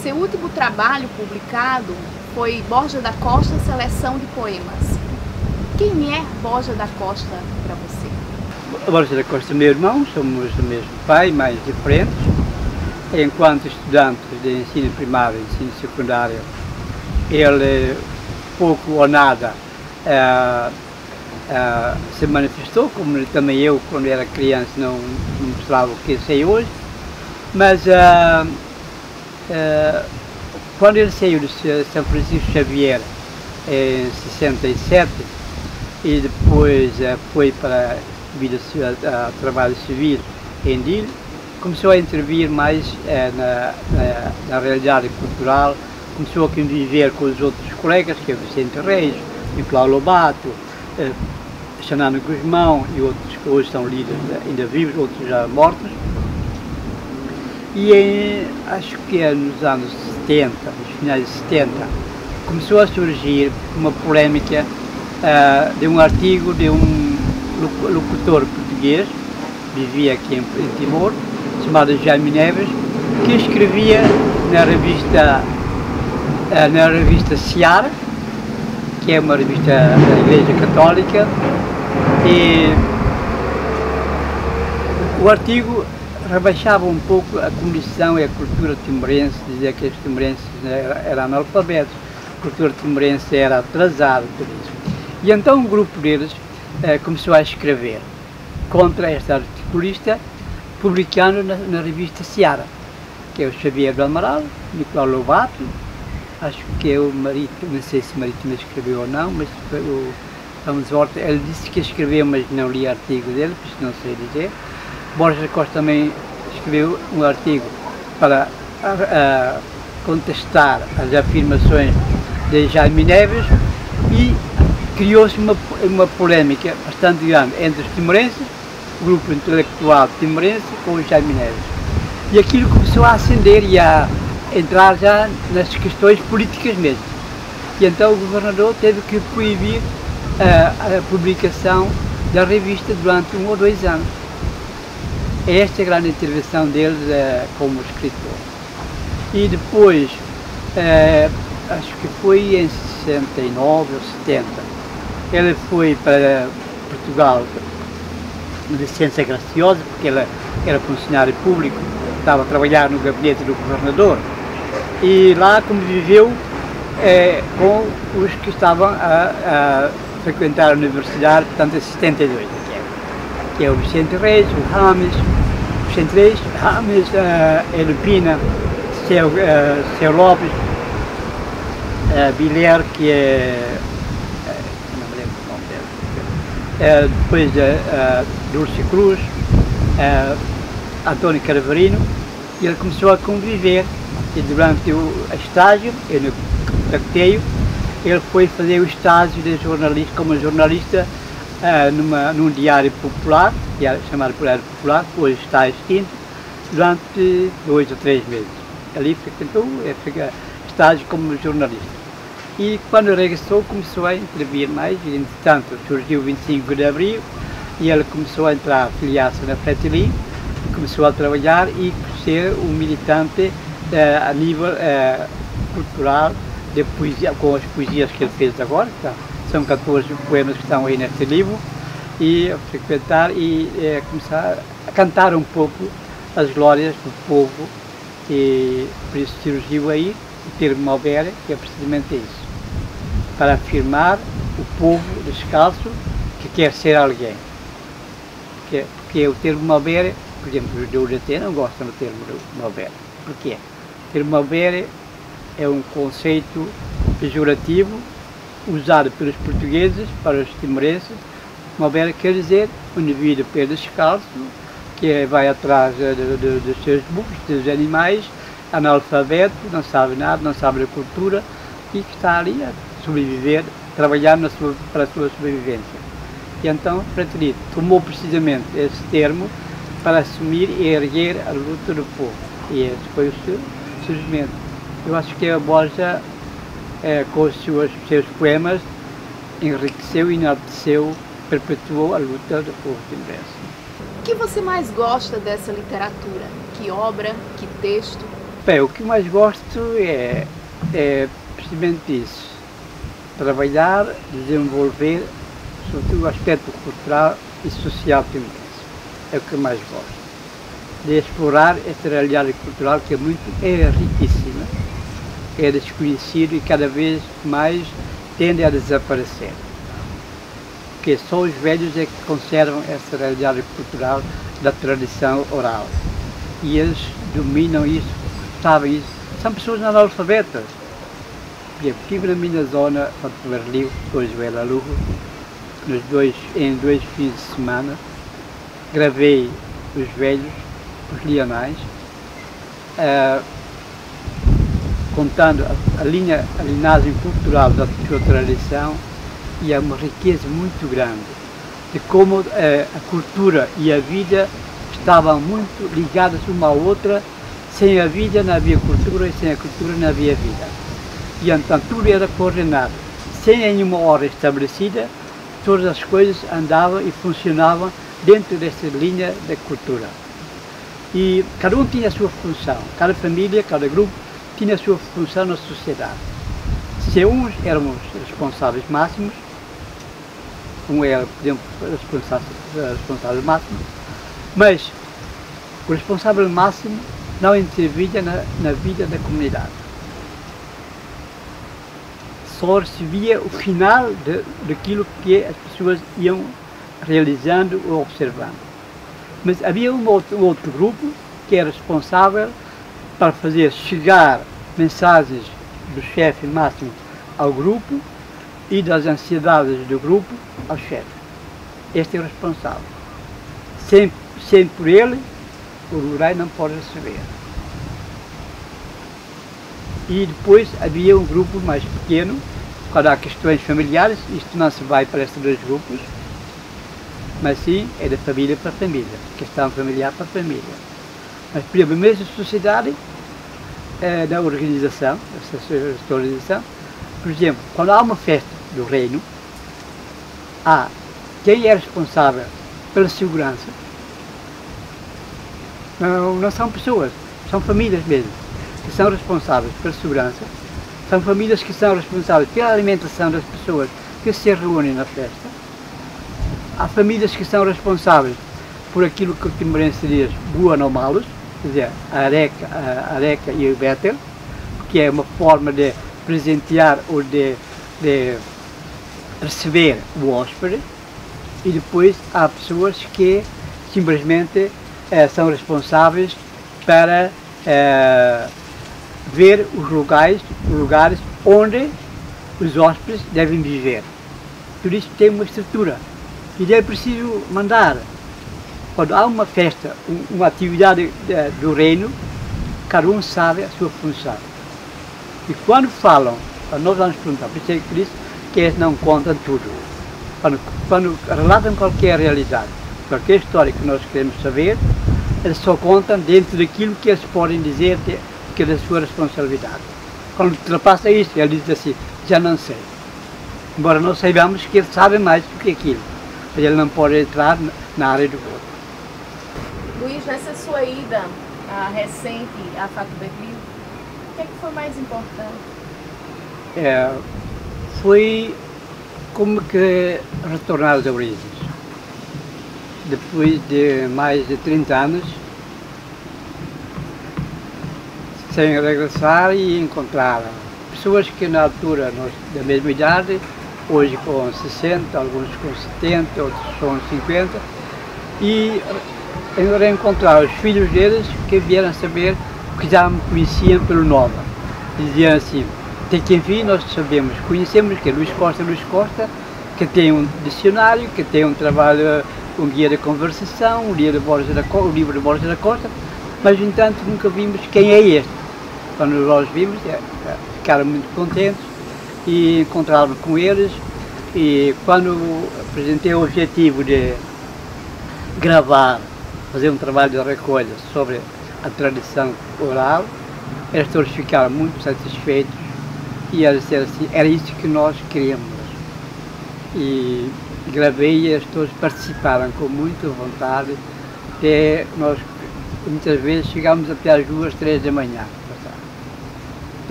Seu último trabalho publicado foi Borja da Costa, Seleção de Poemas. Quem é Borja da Costa para você? Borja da Costa é meu irmão, somos do mesmo pai, mais diferentes. Enquanto estudante de ensino primário e ensino secundário, ele, pouco ou nada, se manifestou, como também eu, quando era criança, não mostrava o que sei hoje. Mas quando ele saiu de São Francisco Xavier em 67 e depois foi para a vida trabalho civil em Dil, começou a intervir mais na realidade cultural, começou a conviver com os outros colegas, que é o Vicente Reis, Nicolau Lobato, Xanano Guzmão e outros que hoje são líderes ainda vivos, outros já mortos. E acho que é nos anos 70, nos finais de 70, começou a surgir uma polémica de um artigo de um locutor português, vivia aqui em Timor, chamado Jaime Neves, que escrevia na revista Seara, que é uma revista da Igreja Católica, e o artigo rebaixava um pouco a condição e a cultura timorense, dizia que os timorenses eram analfabetos, a cultura timorense era atrasada, tudo isso. E então um grupo deles começou a escrever contra esta articulista, publicando na revista Seara, que é o Xavier do Amaral, Nicolau Lobato, acho que é o Marítimo, não sei se o Marítimo escreveu ou não, mas o Ramos Horta, ele disse que escreveu, mas não li o artigo dele, por isso não sei dizer. Borja da Costa também escreveu um artigo para contestar as afirmações de Jaime Neves e criou-se uma polémica bastante grande entre os timorenses, o grupo intelectual timorense, com o Jaime Neves. E aquilo começou a acender e a entrar já nas questões políticas mesmo. E então o governador teve que proibir a publicação da revista durante 1 ou 2 anos. Esta é a grande intervenção deles como escritor. E depois, acho que foi em 69 ou 70, ele foi para Portugal de licença graciosa, porque ele era funcionário público, estava a trabalhar no gabinete do governador, e lá conviveu com os que estavam a frequentar a universidade, portanto, em 72, que é o Vicente Reis, o Rames, Vicente Reis, Rames, Elpina, Seu Lopes, Bilher, que é, não me lembro o nome dele, depois Dulce Cruz, António Carvarino, e ele começou a conviver, e durante o estágio, eu no contactei, ele foi fazer o estágio de jornalista, como jornalista num diário popular, chamado Diário Popular, que hoje está extinto, durante 2 ou 3 meses. Ali frequentou estágio como jornalista. E quando regressou, começou a intervir mais, e entretanto surgiu o 25 de Abril, e ele começou a entrar, afiliar-se na Fretilin, começou a trabalhar e ser um militante a nível cultural, de poesia, com as poesias que ele fez agora, são 14 poemas que estão aí neste livro, e a frequentar e começar a cantar um pouco as glórias do povo, e por isso surgiu aí o termo Maubere, que é precisamente isso, para afirmar o povo descalço que quer ser alguém. Porque o termo Maubere, por exemplo, os judeus até não gostam do termo Maubere. Porquê? O termo Maubere é um conceito pejorativo usado pelos portugueses para os timorenses. Maubere quer dizer um indivíduo pé descalço, que vai atrás dos seus bucos, dos animais, analfabeto, não sabe nada, não sabe da cultura, e que está ali a sobreviver, trabalhar para a sua sobrevivência. E então, Fretilin tomou precisamente esse termo para assumir e erguer a luta do povo. E esse foi o seu surgimento. Eu acho que a Borja, com os seus poemas, enriqueceu, enalteceu, perpetuou a luta do povo timorense. O que você mais gosta dessa literatura? Que obra, que texto? Bem, o que mais gosto é precisamente isso. Trabalhar, desenvolver, sobretudo o aspecto cultural e social que interessa. É o que mais gosto. De explorar esta realidade cultural que é riquíssima, é desconhecida e cada vez mais tende a desaparecer. Porque só os velhos é que conservam essa realidade cultural da tradição oral. E eles dominam isso, sabem isso. São pessoas analfabetas. Eu estive na minha zona, Porto Berlim, hoje o Alugo, em 2 fins de semana, gravei os velhos, os lianais, contando a linhagem cultural da sua tradição, e é uma riqueza muito grande de como a cultura e a vida estavam muito ligadas uma à outra. Sem a vida não havia cultura e sem a cultura não havia vida. E então tudo era coordenado. Sem nenhuma hora estabelecida, todas as coisas andavam e funcionavam dentro dessa linha da cultura. E cada um tinha a sua função, cada família, cada grupo tinha a sua função na sociedade. Se uns éramos responsáveis máximos, um era, por exemplo, responsável máximo, mas o responsável máximo não intervinha na vida da comunidade. Só recebia o final daquilo que as pessoas iam realizando ou observando. Mas havia um outro grupo que era responsável para fazer chegar mensagens do chefe máximo ao grupo e das ansiedades do grupo ao chefe. Este é o responsável. Sem por ele, o rural não pode receber. E depois havia um grupo mais pequeno, quando há questões familiares, isto não se vai para estes 2 grupos, mas sim é da família para família, questão familiar para família. Mas, por exemplo, mesmo a sociedade, da organização, esta organização, por exemplo, quando há uma festa do reino, há quem é responsável pela segurança. Não são pessoas, são famílias mesmo, que são responsáveis pela segurança, são famílias que são responsáveis pela alimentação das pessoas que se reúnem na festa. Há famílias que são responsáveis por aquilo que o timorense diz buan ou malos, quer dizer, a areca e o bétel, que é uma forma de presentear ou de receber o hóspede. E depois há pessoas que simplesmente são responsáveis para ver os lugares onde os hóspedes devem viver. Tudo isso tem uma estrutura. E é preciso mandar. Quando há uma festa, uma atividade do reino, cada um sabe a sua função. E quando falam, nós vamos perguntar, por isso que eles não contam tudo. Quando relatam qualquer realidade, qualquer história que nós queremos saber, eles só contam dentro daquilo que eles podem dizer que é da sua responsabilidade. Quando ultrapassa isso, ele diz assim, já não sei. Embora nós saibamos que ele sabe mais do que aquilo, mas ele não pode entrar na área do outro. Luiz, nessa sua ida recente à Fato Berlim, o que é que foi mais importante? Foi como que retornar às origens. Depois de mais de 30 anos, sem regressar e encontrar pessoas que na altura, da mesma idade, hoje com 60, alguns com 70, outros com 50, e reencontrar os filhos deles que vieram saber que já me conheciam pelo nome. Diziam assim, tem quem vir, nós sabemos, conhecemos que é Luís Costa, que tem um dicionário, que tem um trabalho, um guia de conversação, um livro de Borges da Costa, mas no entanto nunca vimos quem é este. Quando nós vimos, ficaram muito contentes e encontraram com eles, e quando apresentei o objetivo de gravar, fazer um trabalho de recolha sobre a tradição oral, eles todos ficaram muito satisfeitos e eles disseram assim, era isso que nós queríamos. E gravei e eles todos participaram com muita vontade, até nós muitas vezes chegámos até às 2, 3 da manhã.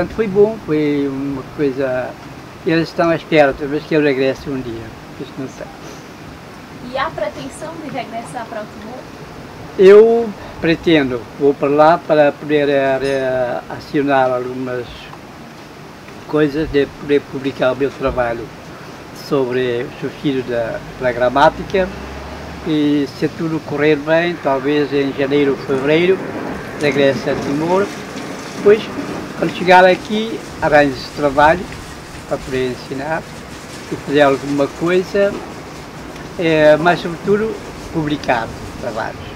portanto foi bom, foi uma coisa... Eles estão à espera, talvez que eu regresse um dia, isso não sei. E há pretensão de regressar para o Timor? Eu pretendo, vou para lá para poder acionar algumas coisas, de poder publicar o meu trabalho sobre o subsídio da gramática, e se tudo correr bem, talvez em janeiro ou fevereiro, regresse a Timor. Depois, quando chegar aqui, arranjo esse trabalho para poder ensinar e fazer alguma coisa, mas sobretudo publicar trabalhos.